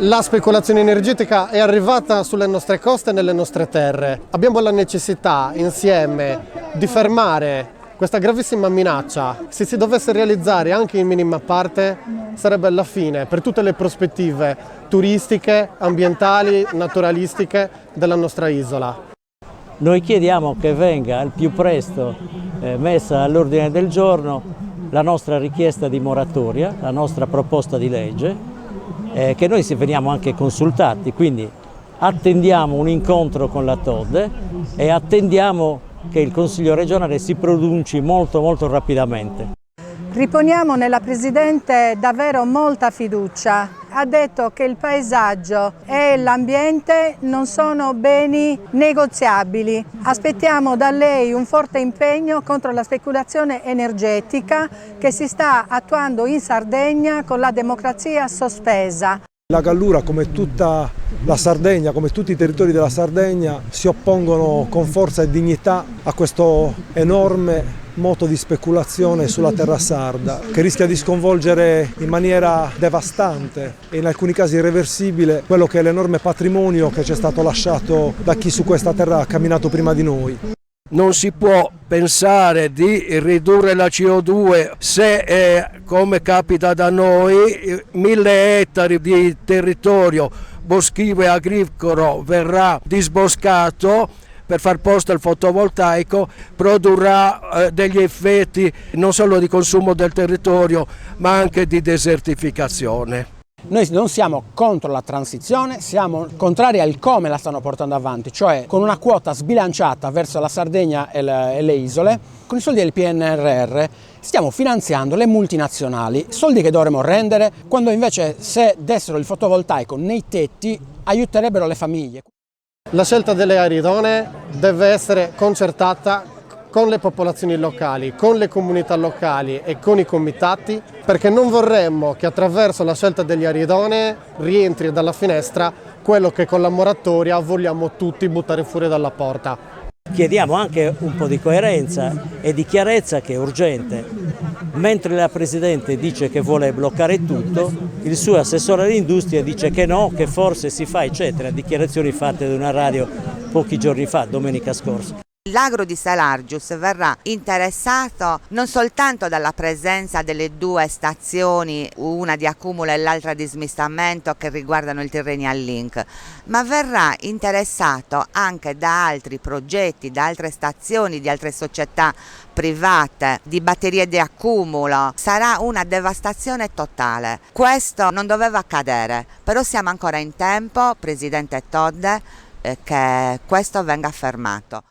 La speculazione energetica è arrivata sulle nostre coste e nelle nostre terre. Abbiamo la necessità insieme di fermare questa gravissima minaccia. Se si dovesse realizzare anche in minima parte, sarebbe la fine per tutte le prospettive turistiche, ambientali, naturalistiche della nostra isola. Noi chiediamo che venga al più presto messa all'ordine del giorno la nostra richiesta di moratoria, la nostra proposta di legge, che noi veniamo anche consultati, quindi attendiamo un incontro con la TOD e attendiamo che il Consiglio regionale si pronunci molto rapidamente. Riponiamo nella Presidente davvero molta fiducia. Ha detto che il paesaggio e l'ambiente non sono beni negoziabili. Aspettiamo da lei un forte impegno contro la speculazione energetica che si sta attuando in Sardegna con la democrazia sospesa. La Gallura, come tutta la Sardegna, come tutti i territori della Sardegna, si oppongono con forza e dignità a questo enorme moto di speculazione sulla terra sarda, che rischia di sconvolgere in maniera devastante e in alcuni casi irreversibile quello che è l'enorme patrimonio che ci è stato lasciato da chi su questa terra ha camminato prima di noi. Non si può pensare di ridurre la CO2 se, come capita da noi, 1000 ettari di territorio boschivo e agricolo verrà disboscato per far posto al fotovoltaico, produrrà degli effetti non solo di consumo del territorio ma anche di desertificazione. Noi non siamo contro la transizione, siamo contrari al come la stanno portando avanti, cioè con una quota sbilanciata verso la Sardegna e le isole. Con i soldi del PNRR stiamo finanziando le multinazionali, soldi che dovremmo rendere, quando invece se dessero il fotovoltaico nei tetti aiuterebbero le famiglie. La scelta delle aree idonee deve essere concertata con le popolazioni locali, con le comunità locali e con i comitati, perché non vorremmo che attraverso la scelta degli aree idonee rientri dalla finestra quello che con la moratoria vogliamo tutti buttare fuori dalla porta. Chiediamo anche un po' di coerenza e di chiarezza, che è urgente. Mentre la Presidente dice che vuole bloccare tutto, il suo assessore all'industria dice che no, che forse si fa, eccetera. Dichiarazioni fatte da una radio pochi giorni fa, domenica scorsa. L'agro di Salargius verrà interessato non soltanto dalla presenza delle due stazioni, una di accumulo e l'altra di smistamento, che riguardano il Tyrrhenian Link, ma verrà interessato anche da altri progetti, da altre stazioni, di altre società private, di batterie di accumulo. Sarà una devastazione totale. Questo non doveva accadere, però siamo ancora in tempo, Presidente Todde, che questo venga fermato.